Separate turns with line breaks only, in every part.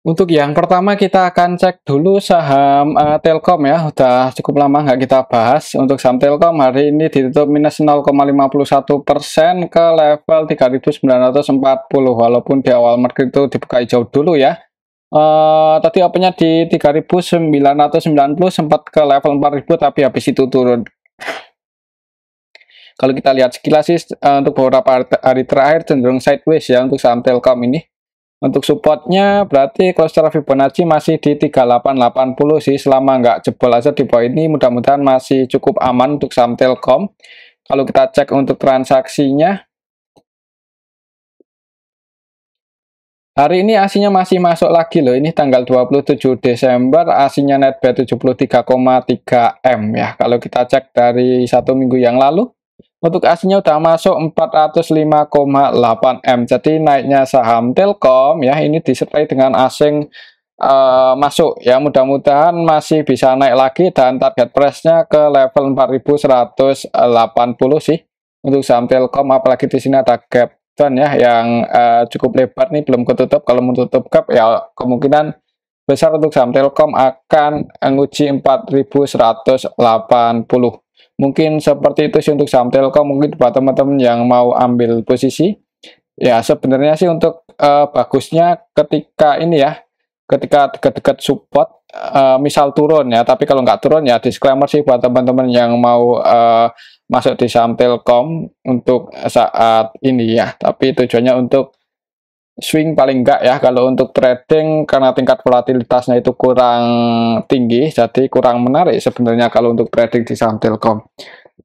Untuk yang pertama kita akan cek dulu saham, Telkom ya, udah cukup lama nggak kita bahas. Untuk saham Telkom hari ini ditutup minus 0,51% ke level 3.940 walaupun di awal market itu dibuka hijau dulu ya. Tadi opennya di 3.990 sempat ke level 4.000 tapi habis itu turun. Kalau kita lihat sekilas sih untuk beberapa hari terakhir cenderung sideways ya untuk saham Telkom ini. Untuk supportnya berarti kalau secara Fibonacci masih di 3880 sih, selama nggak jebol aja di bawah ini mudah-mudahan masih cukup aman untuk saham Telkom. Kalau kita cek untuk transaksinya, hari ini asinya masih masuk lagi loh, ini tanggal 27 Desember asinya net B 73,3 M ya. Kalau kita cek dari 1 minggu yang lalu, untuk aslinya udah masuk 405,8 M. Jadi naiknya saham Telkom ya ini disertai dengan asing masuk ya. Mudah-mudahan masih bisa naik lagi dan target price-nya ke level 4180 sih untuk saham Telkom. Apalagi di sini ada gap down ya yang cukup lebar nih, belum ketutup. Kalau mau tutup gap ya kemungkinan besar untuk saham Telkom akan nguji 4180. Mungkin seperti itu sih untuk saham Telkom. Mungkin buat teman-teman yang mau ambil posisi ya, sebenarnya sih untuk bagusnya ketika ini ya, ketika dekat-dekat support misal turun ya. Tapi kalau nggak turun ya disclaimer sih buat teman-teman yang mau masuk di saham Telkom untuk saat ini ya. Tapi tujuannya untuk swing paling enggak ya. Kalau untuk trading karena tingkat volatilitasnya itu kurang tinggi, jadi kurang menarik sebenarnya kalau untuk trading di saham Telkom.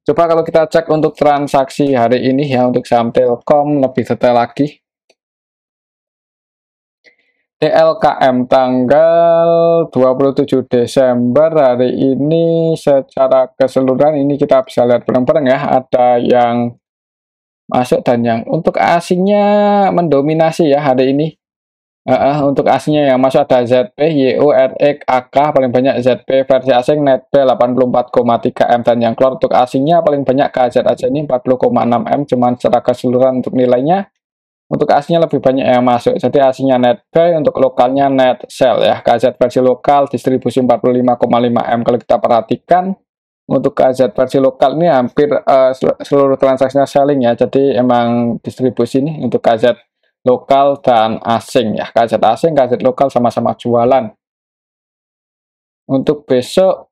Coba kalau kita cek untuk transaksi hari ini ya untuk saham Telkom lebih detail lagi. TLKM tanggal 27 Desember hari ini secara keseluruhan ini kita bisa lihat bareng-bareng ya, ada yang masuk dan yang untuk asingnya mendominasi ya hari ini. Untuk aslinya yang masuk ada ZP, YO, RX, AK, paling banyak ZP versi asing net B 84,3 M, dan yang keluar untuk asingnya paling banyak KZ aja ini 40,6 M, cuman secara keseluruhan untuk nilainya untuk aslinya lebih banyak yang masuk. Jadi aslinya net B, untuk lokalnya net sell ya. KZ versi lokal distribusi 45,5 M. Kalau kita perhatikan untuk KZ versi lokal ini hampir seluruh transaksinya selling ya. Jadi emang distribusi nih untuk KZ lokal dan asing ya. KZ asing, KZ lokal sama-sama jualan. Untuk besok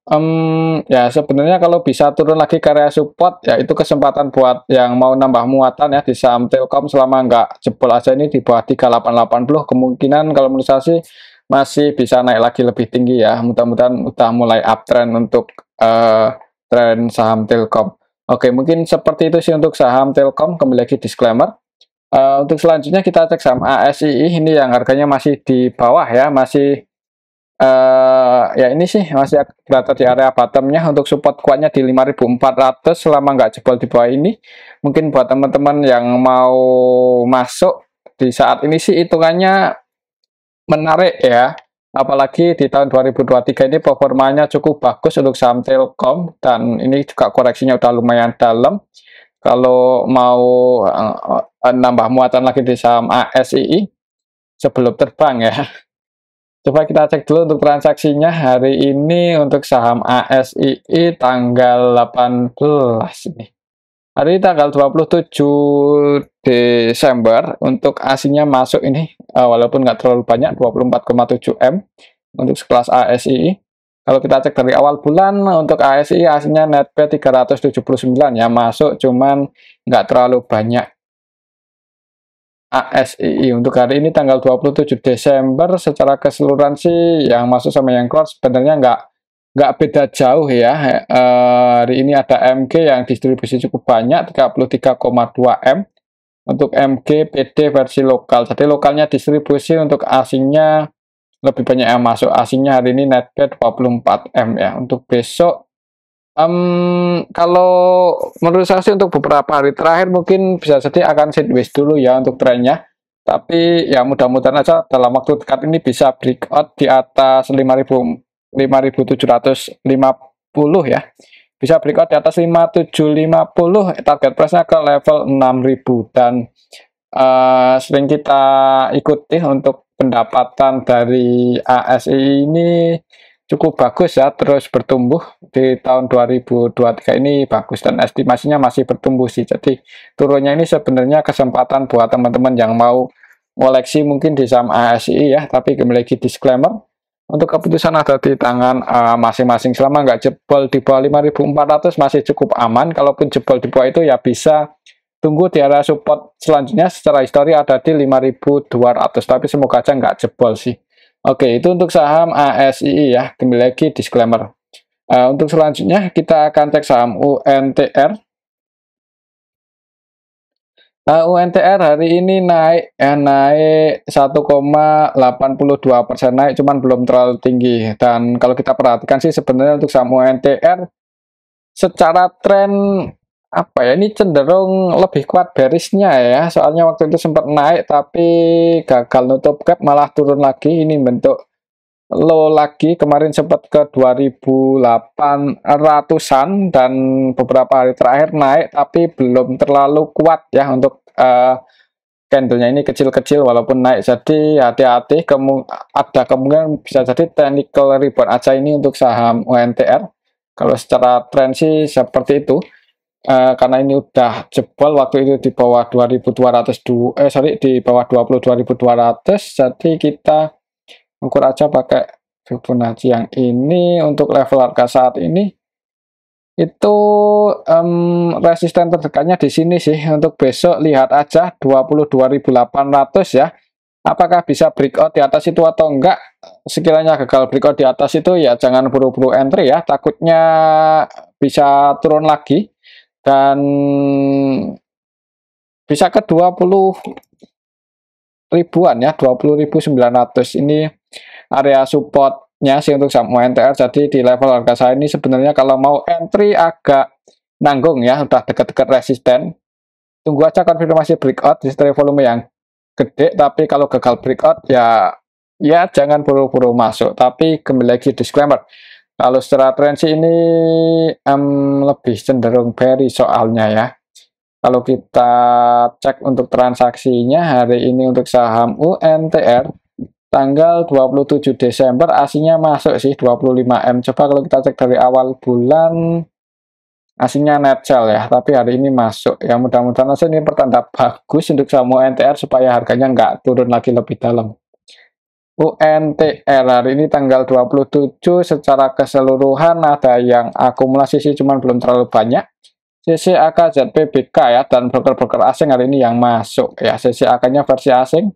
ya sebenarnya kalau bisa turun lagi ke area support ya itu kesempatan buat yang mau nambah muatan ya di saham Telkom, selama nggak jebol aja ini di bawah 3880 kemungkinan kalau menurut saya sih masih bisa naik lagi lebih tinggi ya. Mudah-mudahan udah mulai uptrend untuk tren saham Telkom. Oke, mungkin seperti itu sih untuk saham Telkom. Kembali lagi disclaimer. Untuk selanjutnya kita cek saham ASII ini yang harganya masih di bawah ya, masih ya ini sih masih berada di area bottomnya. Untuk support kuatnya di 5.400 selama nggak jebol di bawah ini. Mungkin buat teman-teman yang mau masuk di saat ini sih hitungannya menarik ya, apalagi di tahun 2023 ini performanya cukup bagus untuk saham Telkom dan ini juga koreksinya udah lumayan dalam. Kalau mau nambah muatan lagi di saham ASII sebelum terbang ya. Coba kita cek dulu untuk transaksinya hari ini untuk saham ASII tanggal 18 nih. Hari ini tanggal 27 Desember untuk aslinya masuk ini walaupun nggak terlalu banyak 24,7 M untuk sekelas ASII. Kalau kita cek dari awal bulan untuk ASI aslinya net B 379 ya, masuk cuman nggak terlalu banyak. ASII untuk hari ini tanggal 27 Desember secara keseluruhan sih yang masuk sama yang keluar sebenarnya nggak beda jauh ya. Hari ini ada MG yang distribusi cukup banyak 33,2 M untuk MG PD versi lokal. Jadi lokalnya distribusi untuk asingnya lebih banyak yang masuk. Asingnya hari ini net B 24 M ya. Untuk besok kalau menurut saya sih untuk beberapa hari terakhir mungkin bisa jadi akan sideways dulu ya untuk trennya. Tapi ya mudah-mudahan aja dalam waktu dekat ini bisa breakout di atas 5.750 ya. Bisa breakout di atas 5.750, target price-nya ke level 6.000 dan sering kita ikuti untuk pendapatan dari ASI ini cukup bagus ya, terus bertumbuh di tahun 2023 ini bagus dan estimasinya masih bertumbuh sih. Jadi turunnya ini sebenarnya kesempatan buat teman-teman yang mau koleksi mungkin di saham ASI ya, tapi kembali lagi disclaimer, untuk keputusan ada di tangan masing-masing. Selama nggak jebol di bawah 5.400 masih cukup aman. Kalaupun jebol di bawah itu ya bisa tunggu di area support selanjutnya. Secara histori ada di 5.200, tapi semoga aja nggak jebol sih. Oke, itu untuk saham ASI ya. Kembali lagi disclaimer. Untuk selanjutnya kita akan cek saham UNTR. UNTR hari ini naik, naik 1,82%, naik cuman belum terlalu tinggi. Dan kalau kita perhatikan sih sebenarnya untuk saham UNTR secara tren apa ya, ini cenderung lebih kuat bearishnya ya. Soalnya waktu itu sempat naik tapi gagal nutup gap, malah turun lagi. Ini bentuk low lagi, kemarin sempat ke 2.800-an dan beberapa hari terakhir naik tapi belum terlalu kuat ya untuk candlenya ini kecil-kecil walaupun naik. Jadi hati-hati, ada kemungkinan bisa jadi technical rebound aja ini untuk saham UNTR. Kalau secara tren sih seperti itu, karena ini udah jebol waktu itu di bawah 2200, di bawah 22.200, jadi kita ukur aja pakai Fibonacci yang ini. Untuk level harga saat ini itu resisten terdekatnya di sini sih. Untuk besok lihat aja 22.800 ya, apakah bisa breakout di atas itu atau enggak. Sekiranya gagal breakout di atas itu ya jangan buru-buru entry ya, takutnya bisa turun lagi dan bisa ke 20 ribuan ya, 20.900. Ini area supportnya sih untuk saham UNTR. Jadi di level harga saya ini sebenarnya kalau mau entry agak nanggung ya, udah dekat-dekat resisten. Tunggu aja konfirmasi breakout di volume yang gede, tapi kalau gagal breakout ya jangan buru-buru masuk. Tapi kembali lagi disclaimer, kalau secara tren sih ini lebih cenderung bearish soalnya ya. Kalau kita cek untuk transaksinya hari ini untuk saham UNTR tanggal 27 Desember aslinya masuk sih 25M. Coba kalau kita cek dari awal bulan aslinya net sell ya, tapi hari ini masuk ya. Mudah-mudahan aja ini pertanda bagus untuk saham UNTR supaya harganya nggak turun lagi lebih dalam. UNTR hari ini tanggal 27 secara keseluruhan ada yang akumulasi sih cuman belum terlalu banyak. CCAK ZPBK ya, dan broker-broker asing hari ini yang masuk ya. CCAK-nya versi asing.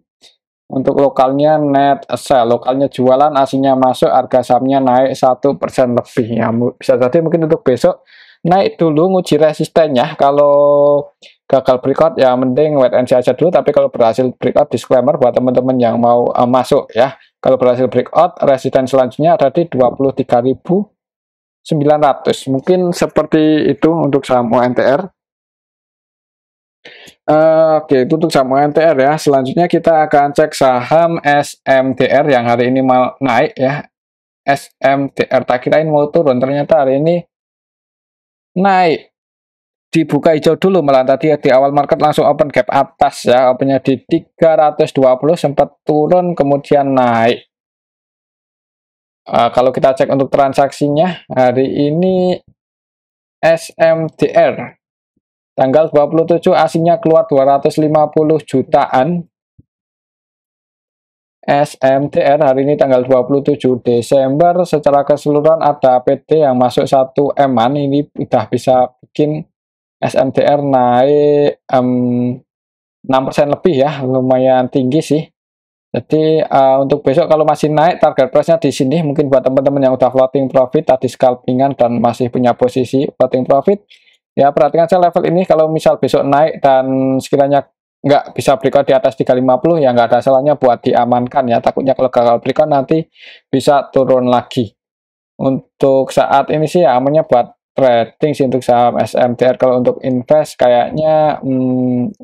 Untuk lokalnya net sell, lokalnya jualan, asingnya masuk, harga sahamnya naik 1% lebih ya. Bisa jadi mungkin untuk besok naik dulu nguji resistennya. Kalau gagal breakout ya mending wait and see aja dulu, tapi kalau berhasil breakout, disclaimer buat teman-teman yang mau masuk ya. Kalau berhasil breakout, resisten selanjutnya ada di 23.900. Mungkin seperti itu untuk saham UNTR. Oke, itu untuk saham UNTR ya. Selanjutnya kita akan cek saham SMTR yang hari ini naik ya. SMTR tak kirain mau turun, ternyata hari ini naik. Dibuka hijau dulu, malah tadi di awal market langsung open gap atas ya. Opennya di 320, sempat turun kemudian naik. Kalau kita cek untuk transaksinya hari ini SMTR tanggal 27 aslinya keluar 250 jutaan. SMTR hari ini tanggal 27 Desember secara keseluruhan ada PT yang masuk 1M-an. Ini udah bisa bikin SMTR naik 6% lebih ya, lumayan tinggi sih. Jadi untuk besok kalau masih naik, target price-nya di sini. Mungkin buat teman-teman yang udah floating profit tadi scalpingan dan masih punya posisi floating profit, ya perhatikan saja level ini. Kalau misal besok naik dan sekiranya nggak bisa breakout di atas 350, ya nggak ada salahnya buat diamankan ya. Takutnya kalau gagal breakout nanti bisa turun lagi. Untuk saat ini sih ya amannya buat trading sih untuk saham SMTR. Kalau untuk invest kayaknya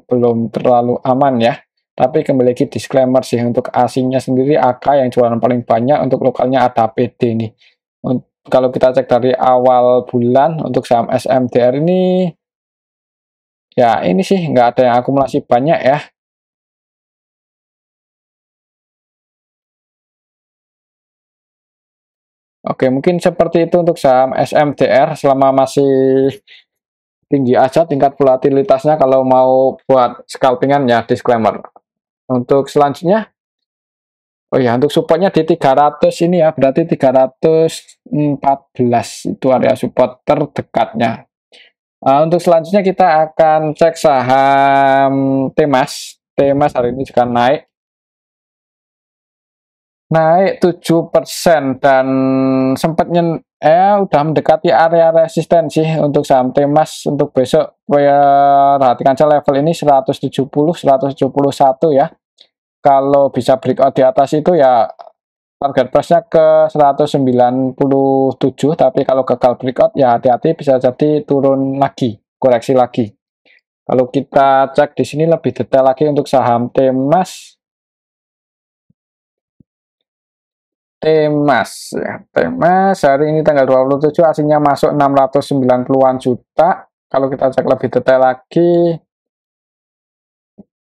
belum terlalu aman ya. Tapi kembali lagi disclaimer sih, untuk asingnya sendiri AK yang jualan paling banyak, untuk lokalnya ada PD nih. Kalau kita cek dari awal bulan untuk saham SMTR ini, ya ini sih nggak ada yang akumulasi banyak ya. Oke, mungkin seperti itu untuk saham SMDR selama masih tinggi aja tingkat volatilitasnya kalau mau buat scalpingan ya disclaimer. Untuk selanjutnya, oh ya untuk supportnya di 300 ini ya, berarti 314 itu area support terdekatnya. Untuk selanjutnya kita akan cek saham Temas. Temas hari ini juga naik 7% dan sempat udah mendekati area resistensi untuk saham Temas untuk besok. Perhatikan saja level ini 170 171 ya. Kalau bisa breakout di atas itu ya target price-nya ke 197, tapi kalau gagal breakout ya hati-hati bisa jadi turun lagi, koreksi lagi. Kalau kita cek di sini lebih detail lagi untuk saham Temas. Temas ya, Temas hari ini tanggal 27 aslinya masuk 690-an juta. Kalau kita cek lebih detail lagi,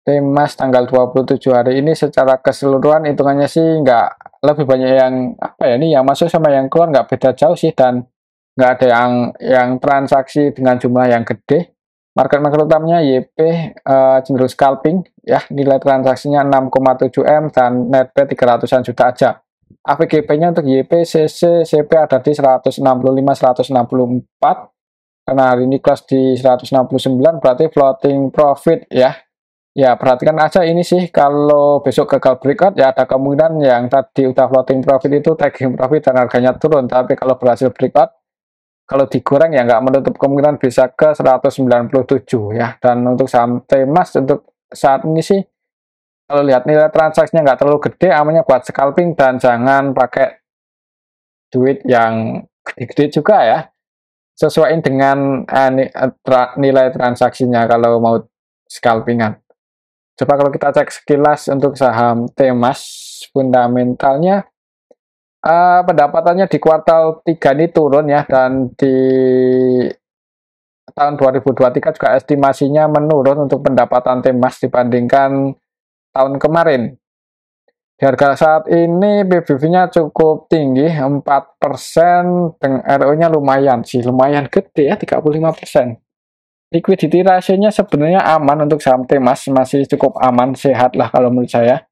Temas tanggal 27 hari ini secara keseluruhan hitungannya sih nggak lebih banyak yang apa ya, ini yang masuk sama yang keluar nggak beda jauh sih, dan nggak ada yang transaksi dengan jumlah yang gede. Market utamanya YP cenderung scalping ya, nilai transaksinya 6,7 M dan net P 300-an juta aja. AVGP-nya untuk YP, CC, CP ada di 165, 164 karena hari ini close di 169, berarti floating profit ya. Ya, perhatikan aja ini sih, kalau besok gagal breakout ya ada kemungkinan yang tadi udah floating profit itu taking profit dan harganya turun. Tapi kalau berhasil breakout, kalau digoreng ya nggak menutup kemungkinan bisa ke 197 ya. Dan untuk saham Temas untuk saat ini sih, kalau lihat nilai transaksinya nggak terlalu gede, amannya buat scalping dan jangan pakai duit yang gede-gede juga ya. Sesuaiin dengan nilai transaksinya kalau mau scalpingan. Coba kalau kita cek sekilas untuk saham Temas, fundamentalnya pendapatannya di kuartal 3 ini turun ya, dan di tahun 2023 juga estimasinya menurun untuk pendapatan Temas dibandingkan tahun kemarin. Di harga saat ini PBV-nya cukup tinggi 4%, dengan RO-nya lumayan sih, lumayan gede ya 35%. Liquidity ratio-nya sebenarnya aman untuk saham Temas, masih cukup aman, sehat lah kalau menurut saya.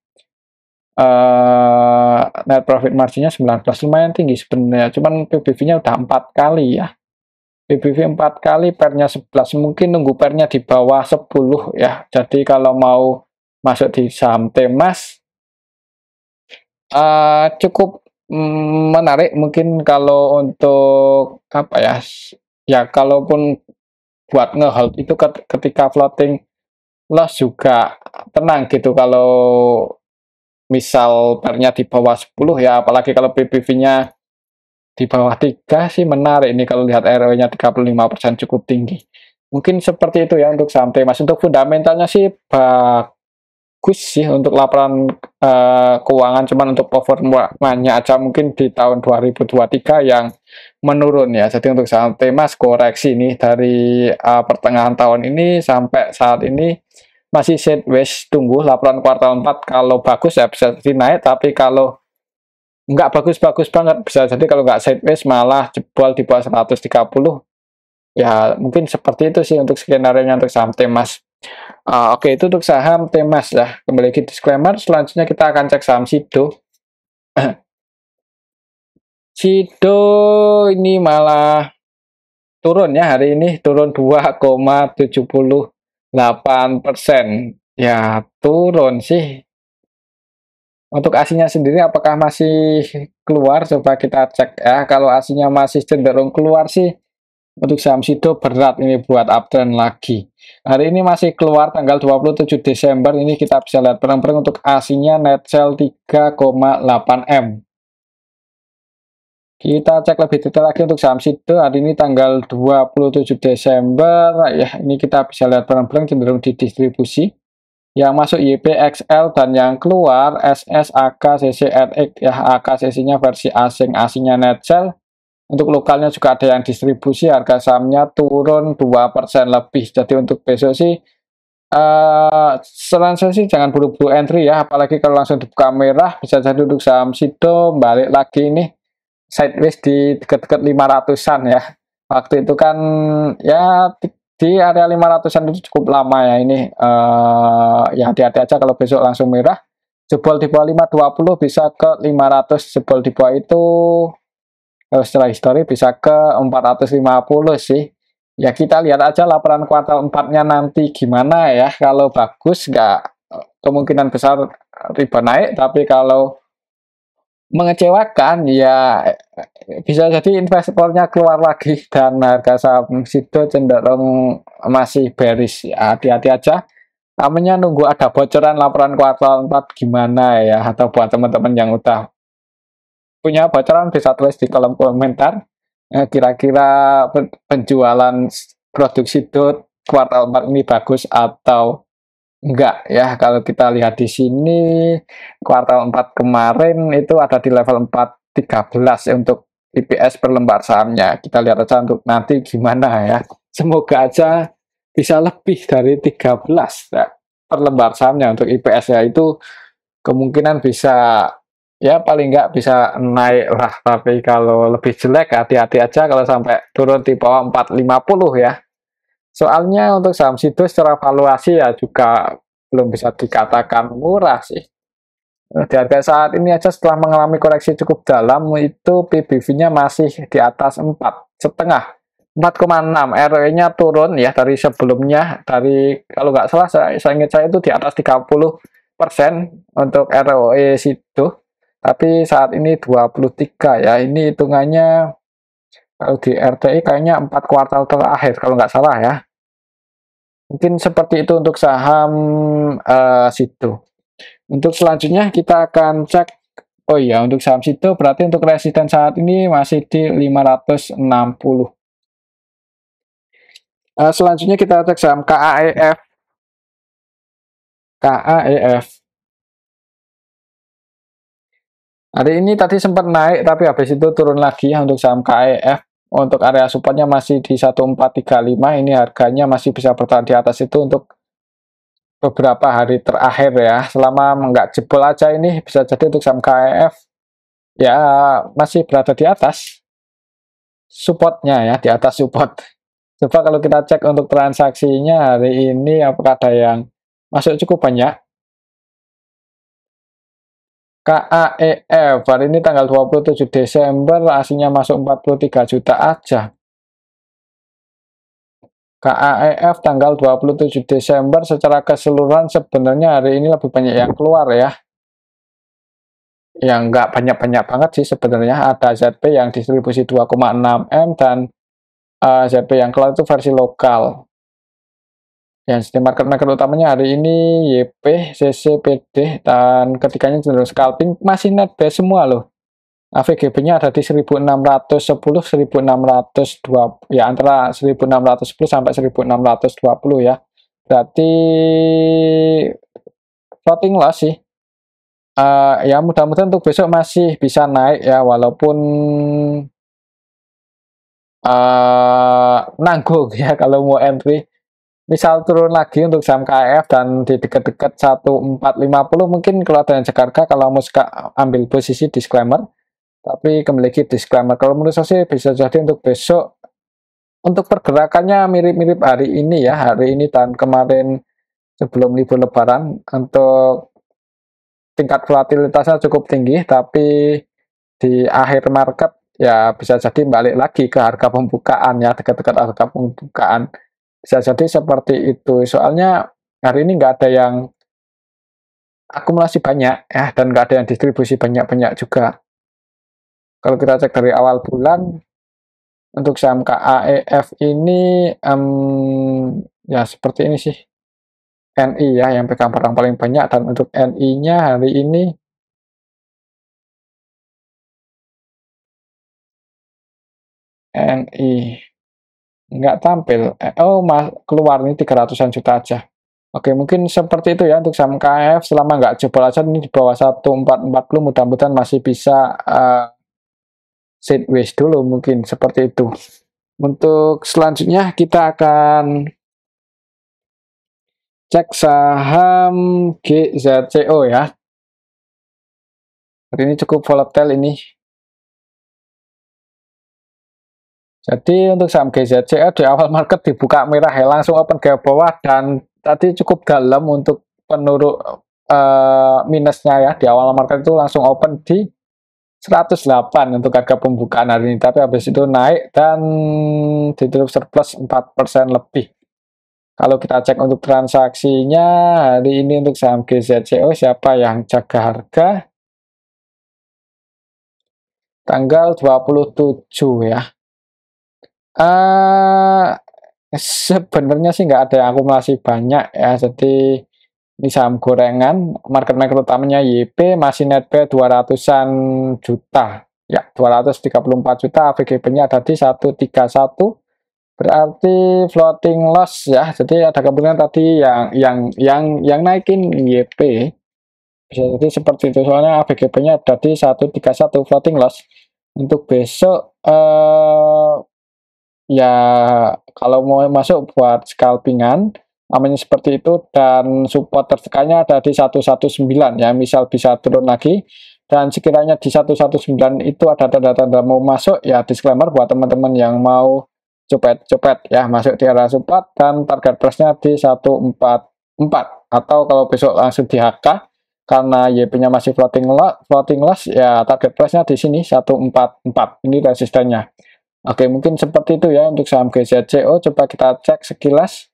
Net profit margin-nya 19, lumayan tinggi sebenarnya, cuman PBV-nya udah 4 kali ya. PBV 4 kali, pernya 11, mungkin nunggu pernya di bawah 10 ya. Jadi kalau mau masuk di saham Temas cukup menarik mungkin kalau untuk apa ya, ya kalaupun buat ngehold itu ketika floating loss juga tenang gitu kalau misal pernya di bawah 10 ya, apalagi kalau PBV-nya di bawah 3 sih menarik ini kalau lihat ROE-nya 35% cukup tinggi. Mungkin seperti itu ya untuk saham Temas. Untuk fundamentalnya sih bagus sih untuk laporan keuangan, cuman untuk performanya aja mungkin di tahun 2023 yang menurun ya. Jadi untuk saham Temas koreksi nih dari pertengahan tahun ini sampai saat ini masih sideways, tunggu laporan kuartal 4 kalau bagus ya bisa jadi naik, tapi kalau nggak bagus-bagus banget bisa jadi kalau nggak sideways malah jebol di bawah 130 ya, mungkin seperti itu sih untuk skenario-nya untuk saham Temas. Oke, itu untuk saham Temas ya. Kembali ke disclaimer, selanjutnya kita akan cek saham Sido. Sido ini malah turun ya, hari ini turun 2,78%. Ya, turun sih. Untuk asinya sendiri apakah masih keluar? Coba kita cek ya. Kalau asinya masih cenderung keluar sih, untuk saham Sido berat ini buat uptrend lagi. Hari ini masih keluar tanggal 27 Desember. Ini kita bisa lihat bareng-bareng untuk asinya net sell 3,8 M. Kita cek lebih detail lagi untuk saham Sido. Hari ini tanggal 27 Desember. Ya, ini kita bisa lihat bareng-bareng cenderung didistribusi. Yang masuk YPXL dan yang keluar SS, AK, CC, RX ya. AK CC-nya versi asing, aslinya net sell. Untuk lokalnya juga ada yang distribusi, harga sahamnya turun 2% lebih. Jadi untuk besok sih saran saya sih jangan buru-buru entry ya, apalagi kalau langsung dibuka merah bisa jadi untuk saham Sido balik lagi ini sideways di dekat-dekat 500-an ya. Waktu itu kan ya di area 500-an itu cukup lama ya ini. Ya hati-hati aja kalau besok langsung merah. Jebol di bawah 520 bisa ke 500, jebol di bawah itu setelah histori bisa ke 450 sih. Ya kita lihat aja laporan kuartal 4-nya nanti gimana ya. Kalau bagus nggak, kemungkinan besar riba naik, tapi kalau mengecewakan ya bisa jadi investornya keluar lagi dan harga saham sido cenderung masih bearish ya. Hati-hati aja, namanya nunggu ada bocoran laporan kuartal 4 gimana ya. Atau buat teman-teman yang udah punya bocoran bisa tulis di kolom komentar kira-kira penjualan produk sido kuartal 4 ini bagus atau enggak ya. Kalau kita lihat di sini kuartal 4 kemarin itu ada di level 413 ya untuk IPS per lembar sahamnya. Kita lihat aja untuk nanti gimana ya. Semoga aja bisa lebih dari 13 ya, per lembar sahamnya untuk IPS ya. Itu kemungkinan bisa ya paling enggak bisa naik lah. Tapi kalau lebih jelek hati-hati aja kalau sampai turun di bawah 450 ya. Soalnya untuk saham sido secara valuasi ya juga belum bisa dikatakan murah sih. Di harga saat ini aja setelah mengalami koreksi cukup dalam itu PBV-nya masih di atas 4,5, 4,6. ROE-nya turun ya dari sebelumnya, dari kalau nggak salah saya ingat saya itu di atas 30% untuk ROE sido. Tapi saat ini 23 ya. Ini hitungannya kalau di RTI kayaknya 4 kuartal terakhir kalau nggak salah ya. Mungkin seperti itu untuk saham sido. Untuk selanjutnya kita akan cek, oh iya untuk saham sido berarti untuk resisten saat ini masih di 560. Selanjutnya kita cek saham KAEF. KAEF. Hari ini tadi sempat naik tapi habis itu turun lagi ya untuk saham KAEF. Untuk area supportnya masih di 1435. Ini harganya masih bisa bertahan di atas itu untuk beberapa hari terakhir ya. Selama nggak jebol aja ini bisa jadi untuk saham KAEF ya masih berada di atas supportnya ya, di atas support. Coba kalau kita cek untuk transaksinya hari ini apakah ada yang masuk cukup banyak. KAEF hari ini tanggal 27 Desember aslinya masuk 43 juta aja. KAEF tanggal 27 Desember secara keseluruhan sebenarnya hari ini lebih banyak yang keluar ya. Yang nggak banyak-banyak banget sih sebenarnya. Ada ZP yang distribusi 2,6 M dan ZP yang keluar itu versi lokal. Yang market utamanya hari ini YP, CC, PD, dan ketiganya cenderung scalping, masih net buy semua loh. AVGB-nya ada di 1610, 1620 ya, antara 1610 sampai 1620 ya. Berarti floating loss sih. Ya mudah-mudahan untuk besok masih bisa naik ya, walaupun nanggung ya kalau mau entry. Misal turun lagi untuk saham KAEF dan di dekat-dekat 1450 mungkin kalau ada yang Jakarta, kalau mau ambil posisi disclaimer, tapi kembali lagi disclaimer kalau menurut saya sih bisa jadi untuk besok untuk pergerakannya mirip-mirip hari ini ya, hari ini dan kemarin sebelum libur lebaran. Untuk tingkat volatilitasnya cukup tinggi, tapi di akhir market ya bisa jadi balik lagi ke harga pembukaan ya, dekat-dekat harga pembukaan. Bisa jadi seperti itu. Soalnya hari ini nggak ada yang akumulasi banyak ya, dan nggak ada yang distribusi banyak-banyak juga. Kalau kita cek dari awal bulan, untuk saham KAEF ini ya seperti ini sih. NI ya yang pegang barang paling banyak, dan untuk NI-nya hari ini NI nggak tampil. Oh, keluar ini 300-an juta aja. Oke, mungkin seperti itu ya untuk saham KF. Selama nggak jebol aja ini di bawah 1440, mudah-mudahan masih bisa sideways dulu, mungkin seperti itu. Untuk selanjutnya kita akan cek saham GZCO ya. Hari ini cukup volatile ini. Jadi untuk saham GZCO di awal market dibuka merah ya, langsung open ke bawah dan tadi cukup dalam untuk penurut minusnya ya, di awal market itu langsung open di 108 untuk harga pembukaan hari ini, tapi habis itu naik dan ditutup surplus 4% lebih. Kalau kita cek untuk transaksinya hari ini untuk saham GZCO, siapa yang jaga harga? Tanggal 27 ya. Eh Sebenarnya sih nggak ada yang akumulasi banyak ya, jadi ini saham gorengan, market maker utamanya YP, masih net P 200-an juta. Ya, 234 juta, AVGP-nya ada di 131, berarti floating loss ya. Jadi ada kemungkinan tadi yang naikin YP. Bisa jadi seperti itu, soalnya AVGP-nya ada di 131 floating loss. Untuk besok ya kalau mau masuk buat scalpingan namanya seperti itu, dan support tertekannya ada di 119 ya, misal bisa turun lagi, dan sekiranya di 119 itu ada tanda-tanda mau masuk ya, disclaimer buat teman-teman yang mau copet-copet ya, masuk di area support dan target price-nya di 144, atau kalau besok langsung di HK karena YP-nya masih floating loss ya, target price-nya di sini 144, ini resistennya. Oke, mungkin seperti itu ya untuk saham GZCO. Coba kita cek sekilas.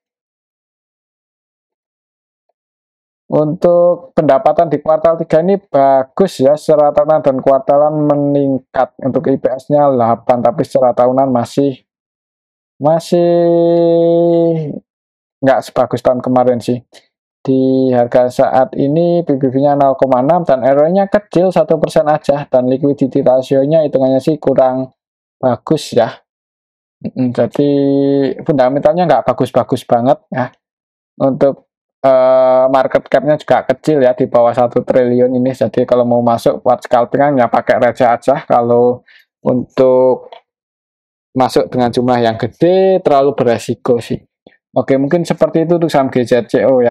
Untuk pendapatan di kuartal 3 ini bagus ya, secara tahunan dan kuartalan meningkat. Untuk IPS-nya 8, tapi secara tahunan masih nggak sebagus tahun kemarin sih. Di harga saat ini PBV-nya 0,6 dan ROE-nya kecil 1% aja, dan liquidity ratio-nya hitungannya sih kurang bagus ya. Jadi fundamentalnya nggak bagus-bagus banget ya. Untuk market cap-nya juga kecil ya, di bawah 1 triliun ini. Jadi kalau mau masuk buat scalping ya pakai receh aja. Kalau untuk masuk dengan jumlah yang gede terlalu beresiko sih. Oke, mungkin seperti itu untuk saham GZCO ya.